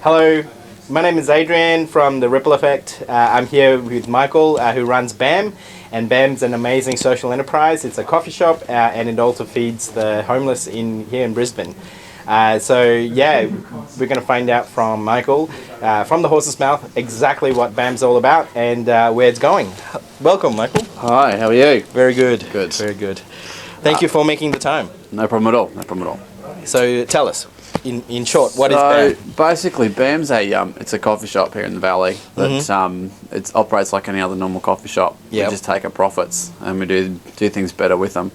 Hello, my name is Adrian from The Ripple Effect. I'm here with Michael, who runs BAM, and BAM's an amazing social enterprise. It's a coffee shop, and it also feeds the homeless here in Brisbane. We're going to find out from Michael, from the horse's mouth, exactly what BAM's all about and where it's going. Welcome, Michael. Hi, how are you? Very good. Good. Very good. Thank you for making the time. No problem at all. No problem at all. So tell us, in short, what is BAM? Basically, BAM's it's a coffee shop here in the valley that it operates like any other normal coffee shop. Yep. We just take our profits and we do things better with them.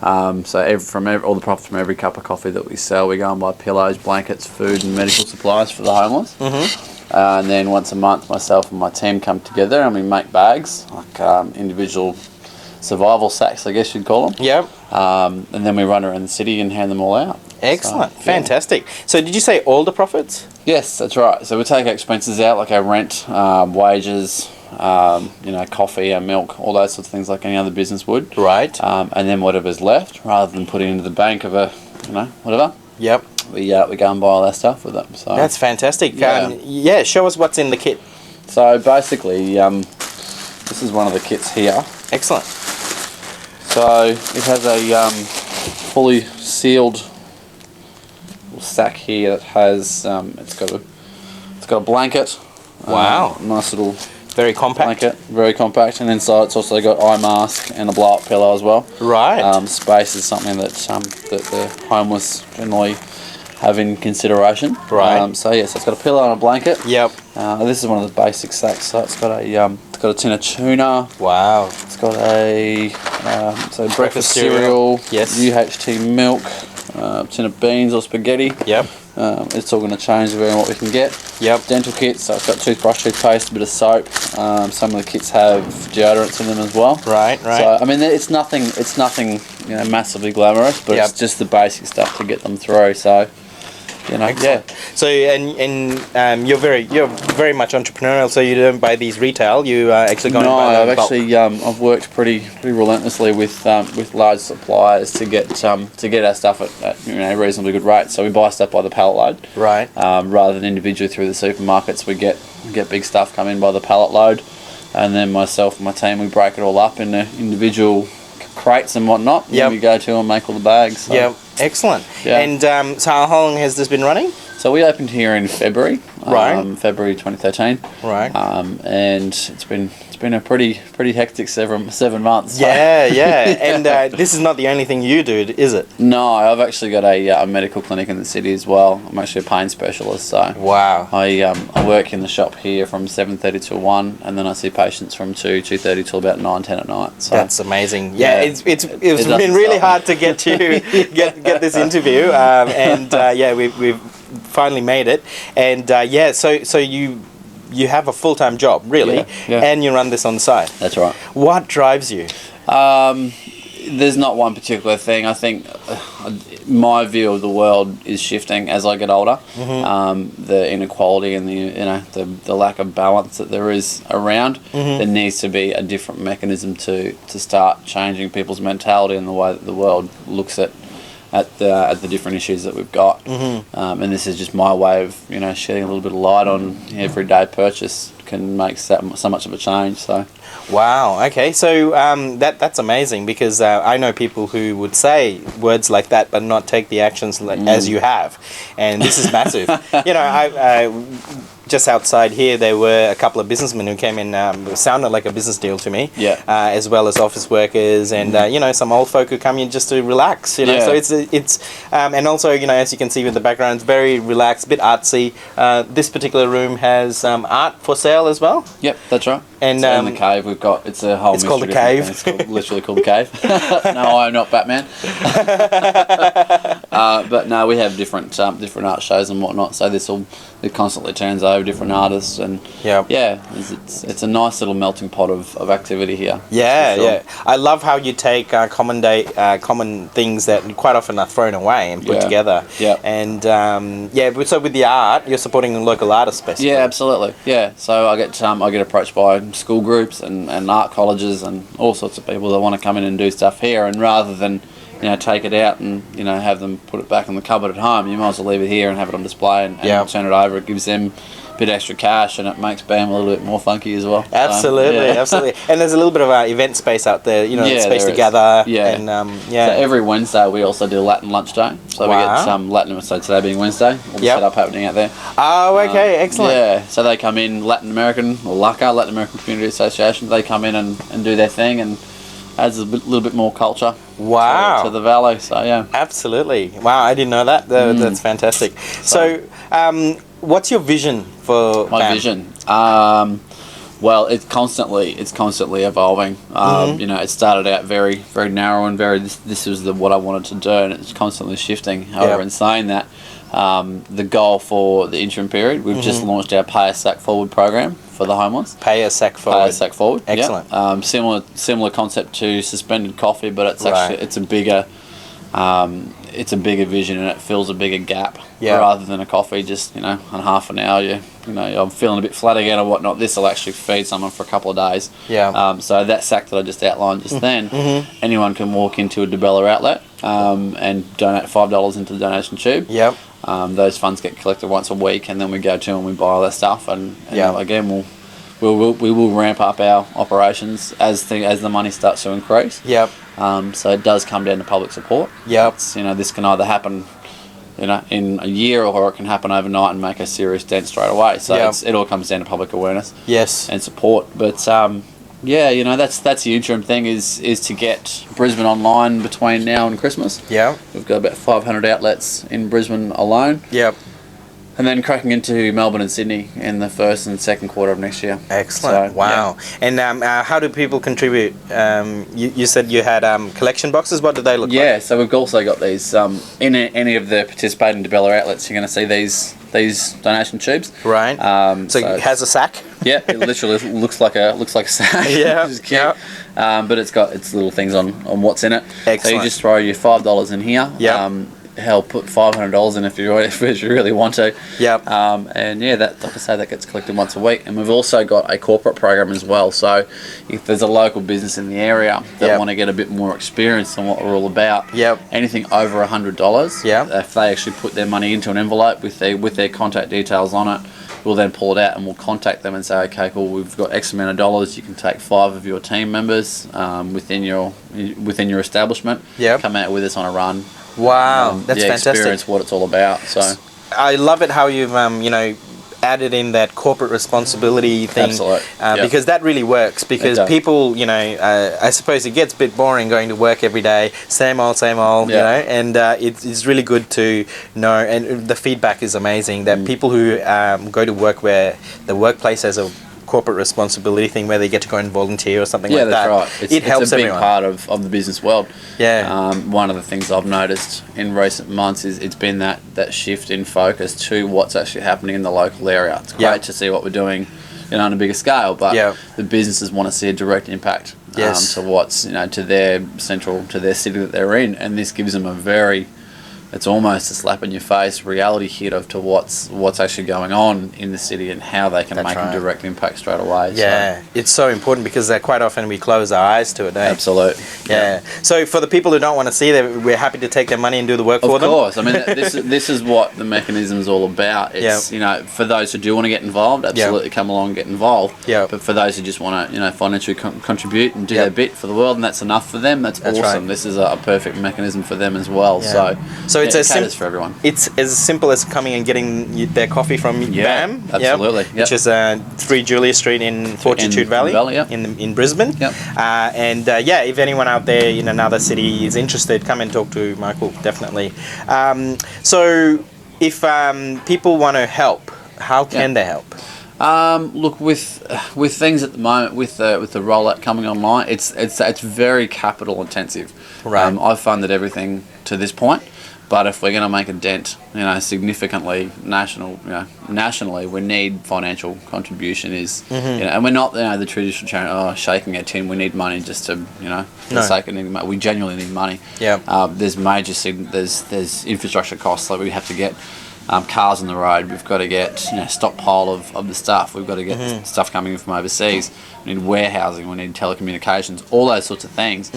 All the profits from every cup of coffee that we sell, we go and buy pillows, blankets, food, and medical supplies for the homeless. And then once a month, myself and my team come together and we make bags, like individual survival sacks, I guess you'd call them. Yep. And then we run around the city and hand them all out. Excellent. So, fantastic. So did you say all the profits? Yes, that's right. So we take our expenses out, like our rent, wages, coffee, our milk, all those sorts of things like any other business would. Right. And then whatever's left, rather than putting it into the bank of whatever. Yep. We go and buy all our stuff with them. So that's fantastic. Show us what's in the kit. So basically, this is one of the kits here. Excellent. So it has a fully sealed sack here that has it's got a blanket. Wow. Nice little very compact. Blanket, very compact, and inside it's also got eye mask and a blow up pillow as well. Right. Space is something that the homeless generally have in consideration. Right. So it's got a pillow and a blanket. Yep. This is one of the basic sacks. So it's got a tin of tuna. Wow. It's got a breakfast cereal. Yes. UHT milk. Tin of beans or spaghetti. Yep. It's all going to change depending on what we can get. Yep. Dental kits, so it's got toothbrush, toothpaste, a bit of soap. Some of the kits have deodorants in them as well. Right. So I mean, it's nothing massively glamorous, but it's just the basic stuff to get them through. So yeah. So and you're very much entrepreneurial. So you don't buy these retail. You actually go. No, and buy I've worked pretty relentlessly with large suppliers to get our stuff at reasonably good rates. So we buy stuff by the pallet load. Right. Rather than individually through the supermarkets, we get big stuff come in by the pallet load, and then myself and my team, we break it all up into individual crates and whatnot. Yep. We go to and make all the bags. So. Yep. Excellent. Yeah. And so how long has this been running? So we opened here in February. Right. February 2013. Right. And it's been a pretty hectic 7 months. So. Yeah. And this is not the only thing you do, is it? No, I've actually got a medical clinic in the city as well. I'm actually a pain specialist, so wow. I work in the shop here from 7:30 till 1, and then I see patients from 2:30 till about 9-10 at night. So that's amazing. Yeah, it's been really hard to get get this interview, we've finally made it, and so you have a full-time job, really, and you run this on the side. That's right. What drives you? There's not one particular thing. I think my view of the world is shifting as I get older. The inequality and the lack of balance that there is around. There needs to be a different mechanism to start changing people's mentality and the way that the world looks at the different issues that we've got. And this is just my way of shedding a little bit of light on everyday purchase can make so much of a change. So wow. Okay. So that's amazing, because I know people who would say words like that but not take the actions as you have, and this is massive. I just outside here, there were a couple of businessmen who came in. It sounded like a business deal to me. Yeah. As well as office workers and some old folk who come in just to relax. So it's and also as you can see with the background, it's very relaxed, a bit artsy. This particular room has art for sale as well. Yep, that's right. And in the cave we've got it's a whole. It's called the cave. It's literally called the cave. No, I'm not Batman. But no, we have different art shows and whatnot. So it constantly turns over different artists, and it's a nice little melting pot of activity here. Yeah. I love how you take common things that quite often are thrown away and put together. Yeah. And so with the art, you're supporting local artists, basically. Yeah, absolutely. Yeah. So I get approached by school groups and art colleges and all sorts of people that want to come in and do stuff here, and rather than take it out and have them put it back in the cupboard at home. You might as well leave it here and have it on display and turn it over. It gives them a bit extra cash, and it makes BAM a little bit more funky as well. Absolutely, absolutely. And there's a little bit of event space out there, space to gather. Yeah. And So every Wednesday we also do Latin lunch day. So we get some Latin, so today being Wednesday, all the setup happening out there. Oh, okay, excellent. Yeah, so they come in, Latin American, or LACA, Latin American Community Association, they come in and do their thing, and adds a little bit more culture to the valley. So yeah, absolutely. Wow, I didn't know that. That's fantastic. So what's your vision for my BAM? vision? Well, it's constantly evolving. It started out very, very narrow and this was what I wanted to do, and it's constantly shifting. However, in saying that, the goal for the interim period, we've just launched our Pay a Sack Forward program for the homeless. Pay a Sack Forward. Pay a Sack Forward. Excellent. Yeah. Similar concept to suspended coffee, but it's actually it's a bigger vision, and it fills a bigger gap rather than a coffee. Just in half an hour, I'm feeling a bit flat again or whatnot. This will actually feed someone for a couple of days. Yeah. So that sack that I just outlined then, anyone can walk into a DeBella outlet and donate $5 into the donation tube. Yep. Those funds get collected once a week, and then we go to and we buy all their stuff. And again, we will ramp up our operations as the money starts to increase. Yep. So it does come down to public support. Yep. This can either happen, in a year, or it can happen overnight and make a serious dent straight away. So it all comes down to public awareness. Yes. And support. But that's the interim thing is to get Brisbane online between now and Christmas. Yeah. We've got about 500 outlets in Brisbane alone. Yep. And then cracking into Melbourne and Sydney in the first and second quarter of next year. Excellent. So, wow. Yeah. And how do people contribute? You said you had collection boxes. What do they look like? Yeah, so we've also got these. In any of the participating DeBella outlets, you're going to see these donation tubes. Right. So it has a sack? Yeah, it literally looks like a sack. Yeah. Which is cute. Yeah. But it's got its little things on what's in it. Excellent. So you just throw your $5 in here. Yeah. Hell, put $500 in if you really want to. Yep. And that, like I say, that gets collected once a week. And we've also got a corporate program as well. So if there's a local business in the area that want to get a bit more experience on what we're all about, anything over $100, if they actually put their money into an envelope with their contact details on it, we'll then pull it out and we'll contact them and say, okay, cool, we've got X amount of dollars. You can take 5 of your team members within your establishment. Yep. Come out with us on a run. Wow, that's fantastic. Experience what it's all about. So I love it how you've added in that corporate responsibility thing. Absolutely. Because that really works. Because people, I suppose it gets a bit boring going to work every day, same old, and it's really good to know, and the feedback is amazing that people who go to work where the workplace has a corporate responsibility thing where they get to go and volunteer or something like that. Yeah, that's right. It helps everyone. It's a big part of the business world. Yeah. One of the things I've noticed in recent months is it's been that shift in focus to what's actually happening in the local area. It's great to see what we're doing on a bigger scale, but the businesses want to see a direct impact to what's to their city that they're in, and this gives them it's almost a slap in your face reality hit to what's actually going on in the city and how they can make a direct impact straight away. Yeah, so it's so important because quite often we close our eyes to it. Absolutely. Yeah. So for the people who don't want to see that, we're happy to take their money and do the work for them. Of course. I mean, this is what the mechanism is all about. It's for those who do want to get involved, absolutely come along and get involved. Yeah. But for those who just want to financially contribute and do their bit for the world, and that's enough for them, that's awesome. Right. This is a perfect mechanism for them as well. Yeah. So it's for everyone. It's as simple as coming and getting their coffee from BAM. Absolutely. Which is 3 Julia Street in Fortitude Valley in Brisbane. Yep. If anyone out there in another city is interested, come and talk to Michael, definitely. So if people want to help, how can they help? Look, with things at the moment, with the rollout coming online, it's very capital intensive. Right. I've funded everything to this point. But if we're going to make a dent, significantly nationally, we need financial contribution. And we're not the traditional charity, shaking our tin. We need money just to, for the sake of needing money. We genuinely need money. Yeah. There's there's infrastructure costs that we have to get cars on the road. We've got to get stockpile of the stuff. We've got to get stuff coming in from overseas. We need warehousing. We need telecommunications. All those sorts of things.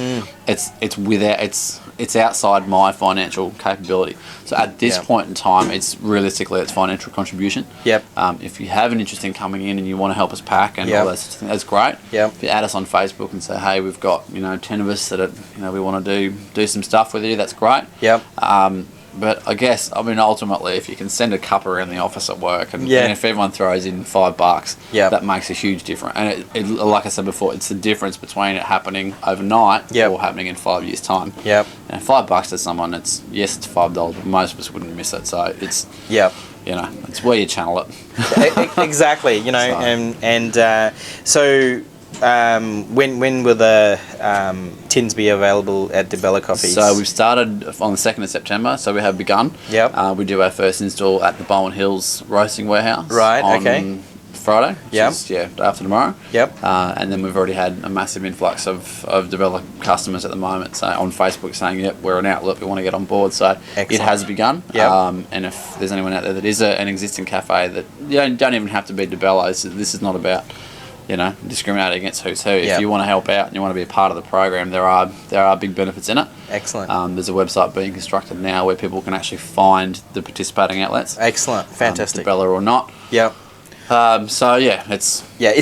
It's outside my financial capability. So at this point in time, it's financial contribution. Yep. If you have an interest in coming in and you want to help us pack and all those sorts of things, that's great. Yep. If you add us on Facebook and say, hey, we've got 10 of us that we want to do some stuff with you, that's great. Yep. But I guess, ultimately, if you can send a cup around the office at work and if everyone throws in $5, that makes a huge difference. And it, like I said before, it's the difference between it happening overnight or happening in 5 years' time. Yep. And $5 to someone, it's $5, but most of us wouldn't miss it. So it's it's where you channel it. Exactly. So. When will the tins be available at DeBella Coffees? So we've started on the 2nd of September, so we have begun. Yep. We do our first install at the Bowen Hills Roasting Warehouse. Right, on Friday. Yep. After tomorrow. Yep. And then we've already had a massive influx of DeBella customers at the moment, so on Facebook saying, yep, we're an outlet, we want to get on board. So Excellent. It has begun. Yep. And if there's anyone out there that is an existing cafe that don't even have to be DeBella, this is not about discriminating against who's who. If you want to help out and you want to be a part of the program, there are big benefits in it. Excellent. There's a website being constructed now where people can actually find the participating outlets. Excellent. Fantastic. DeBella or not. Yep. It's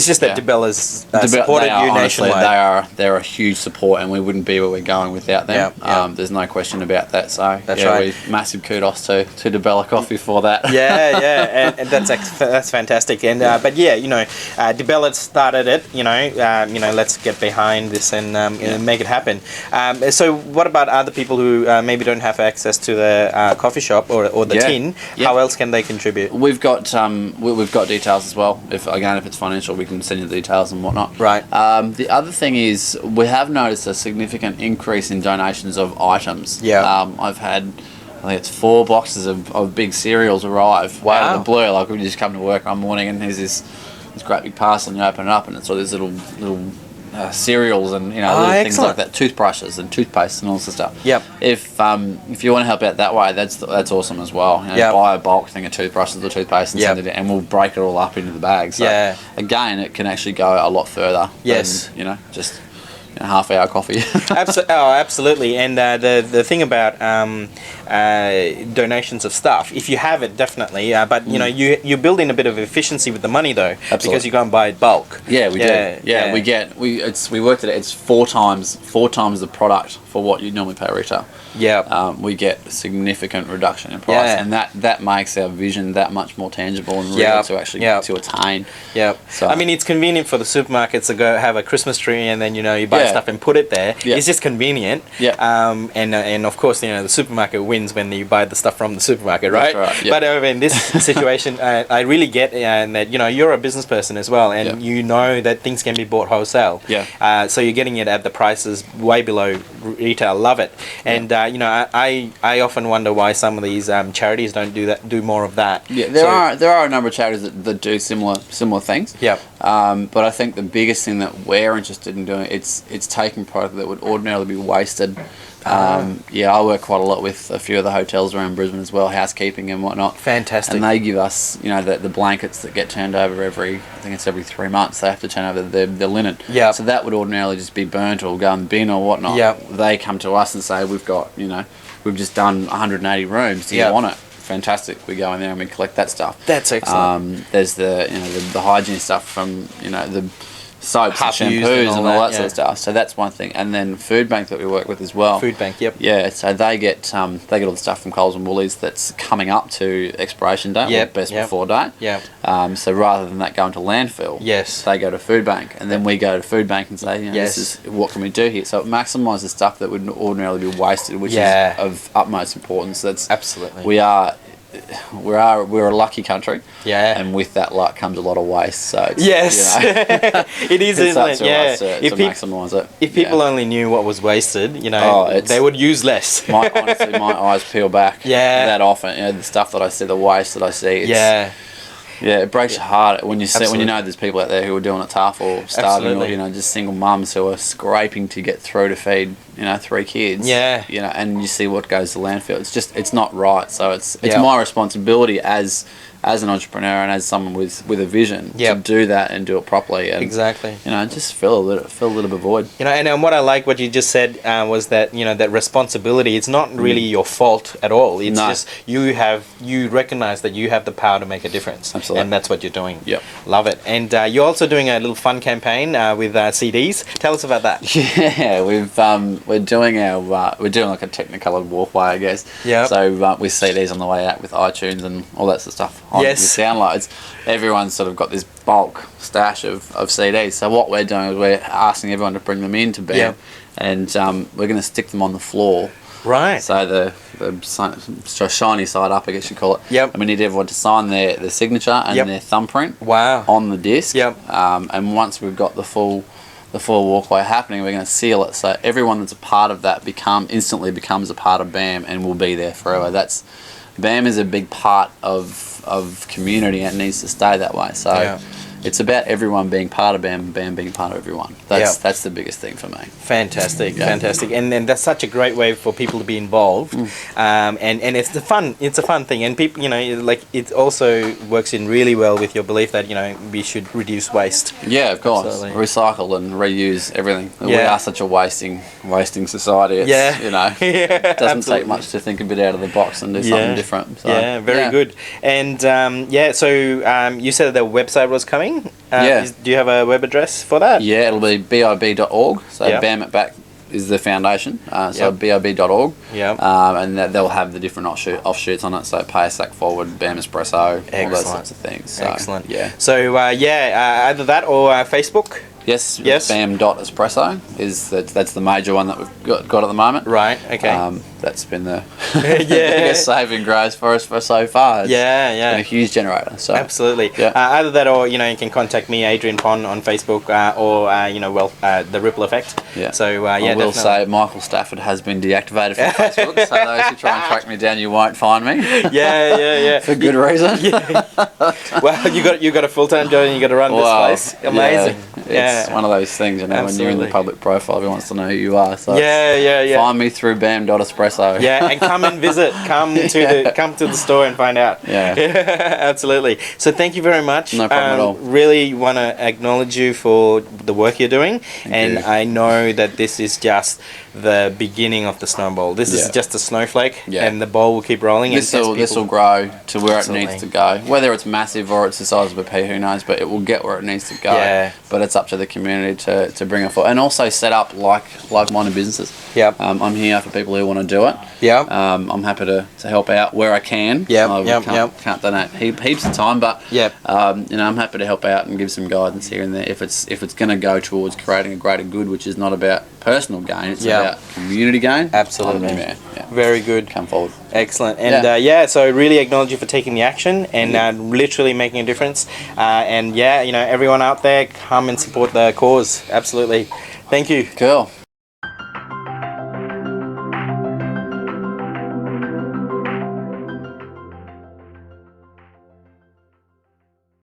just that DeBella's supported you nationwide. They're a huge support, and we wouldn't be where we're going without them. There's no question about that. So that's right. Massive kudos to DeBella Coffee for that. and that's fantastic. And but DeBella started it. Let's get behind this and make it happen. So what about other people who maybe don't have access to the coffee shop or the tin? How else can they contribute? We've got details as well. If it's financial, we can send you the details and whatnot. Right. The other thing is we have noticed a significant increase in donations of items. I've had, I think it's 4 boxes of big cereals arrive out of the blue. Like we just come to work one morning and there's this great big parcel and you open it up and it's all these little cereals and little things like that, toothbrushes and toothpaste and all this stuff. Yep. If you want to help out that way, that's awesome as well. Buy a bulk thing of toothbrushes or toothpaste and send it in, and we'll break it all up into the bag. So again, it can actually go a lot further. Yes. Than, just half-hour coffee. Absolutely. And the thing about donations of stuff, if you have it, definitely. But you build in a bit of efficiency with the money though, because you go and buy it bulk. Yeah, we do. Yeah, we worked it. It's 4 times the product for what you normally pay retail. Yeah. We get a significant reduction in price, and that makes our vision that much more tangible and real to actually to attain. Yeah. So it's convenient for the supermarkets to go have a Christmas tree and then you buy stuff and put it there. It's just convenient. And of course the supermarket wins when you buy the stuff from the supermarket, right? That's right. But in this situation, I really get that you're a business person as well, and you know that things can be bought wholesale. So you're getting it at the prices way below retail. Love it. And I often wonder why some of these charities don't do more of that. There are a number of charities that do similar things. But I think the biggest thing that we're interested in doing, it's taking product that would ordinarily be wasted. I work quite a lot with a few of the hotels around Brisbane as well, housekeeping and whatnot. Fantastic. And they give us, the blankets that get turned over every 3 months. They have to turn over their linen. So that would ordinarily just be burnt or go in the bin or whatnot. They come to us and say, we've just done 180 rooms. Do you want it? Fantastic. We go in there and we collect that stuff. That's excellent. There's the hygiene stuff from the soaps and shampoos and all that sort of stuff. So that's one thing. And then Food Bank that we work with as well. Food Bank, yep. Yeah, so they get all the stuff from Coles and Woolies that's coming up to expiration date or best before date. So rather than that going to landfill, they go to Food Bank, and then we go to Food Bank and say, this is what can we do here. So it maximises stuff that would ordinarily be wasted, which is of utmost importance. That's absolutely. We're a lucky country, and with that luck comes a lot of waste. So it's, it is, isn't it? To maximise it. If people only knew what was wasted, they would use less. Honestly, my eyes peel back that often. The stuff that I see, the waste that I see. Yeah, it breaks your heart when you see, when Absolutely. you know there's people out there who are doing it tough or starving, Absolutely. or just single mums who are scraping to get through to feed 3 kids. Yeah. And you see what goes to landfill. It's not right. So it's Yeah. my responsibility as an entrepreneur and as someone with a vision Yep. to do that and do it properly. And Exactly. just fill a little bit void. And what I like what you just said was that that responsibility. It's not really your fault at all. It's No. just you recognize that you have the power to make a difference. Absolutely. And that's what you're doing. Yep. Love it. And you're also doing a little fun campaign with CDs. Tell us about that. Yeah, we're doing like a Technicolor walkway, I guess. Yep. So with CDs on the way out with iTunes and all that sort of stuff. On Yes. with downloads. Everyone's sort of got this bulk stash of CDs. So what we're doing is we're asking everyone to bring them in to BAM, Yep. and we're going to stick them on the floor. Right. So the shiny side up, I guess you call it. Yep. And we need everyone to sign their signature and Yep. their thumbprint Wow. on the disc. Yep. And once we've got the full walkway happening, we're going to seal it so everyone that's a part of that instantly becomes a part of BAM and will be there forever. BAM is a big part of community and it needs to stay that way. So Yeah. it's about everyone being part of BAM and BAM being part of everyone. That's the biggest thing for me. Fantastic, Yeah. fantastic, and that's such a great way for people to be involved, and it's a fun thing, and people, like it also works in really well with your belief that we should reduce waste. Yeah, of course. Absolutely. Recycle and reuse everything. We Yeah. are such a wasting society. It's, Yeah. it doesn't Absolutely. take much to think a bit out of the box and do something different. So, Yeah, very good. And so you said that the website was coming. Yeah. Do you have a web address for that? Yeah, it'll be bib.org. So Yeah. BAM at back is the foundation. So Yep. bib.org. Yeah. And they'll have the different offshoots on it. So Pay Sack Forward, BAM Espresso, all those Excellent. sorts of things. So, Excellent. Yeah. So either that or Facebook. Yes. Yes. BAM.espresso that's the major one that we've got at the moment. Right. Okay. That's been the Yeah. biggest saving grace for us for so far. It's Yeah. been a huge generator. So Absolutely. Yeah. Either that or, you can contact me, Adrian Pon, on Facebook or, The Ripple Effect. Yeah. So, I will definitely. say Michael Stafford has been deactivated from Facebook, so those who try and track me down, you won't find me. Yeah. For good reason. Well, you got a full-time job and you got to run Wow. this place. Amazing. It's one of those things, when you're in Absolutely. the public profile, everyone wants to know who you are. So Yeah. find me through bam.espresso. Yeah, and come and visit. Come to the store and find out. Yeah. Absolutely. So thank you very much. No problem at all. Really want to acknowledge you for the work you're doing, and you. I know that this is just the beginning of the snowball. This is Yeah. just a snowflake, Yeah. and the ball will keep rolling. This and will grow to where Absolutely. it needs to go. Whether it's massive or it's the size of a pea, who knows? But it will get where it needs to go. Yeah. But it's up to the community to bring it forward, and also set up like-minded businesses. Yep. I'm here for people who want to do it. Yep. I'm happy to help out where I can. Yep, I yep, can't donate heaps of time, but Yep. I'm happy to help out and give some guidance here and there if it's going to go towards creating a greater good, which is not about personal gain, it's Yep. about community gain. Absolutely. Yeah. Very good. Come forward. Excellent. And so I really acknowledge you for taking the action and literally making a difference. And everyone out there, come and support the cause. Absolutely. Thank you. Cool.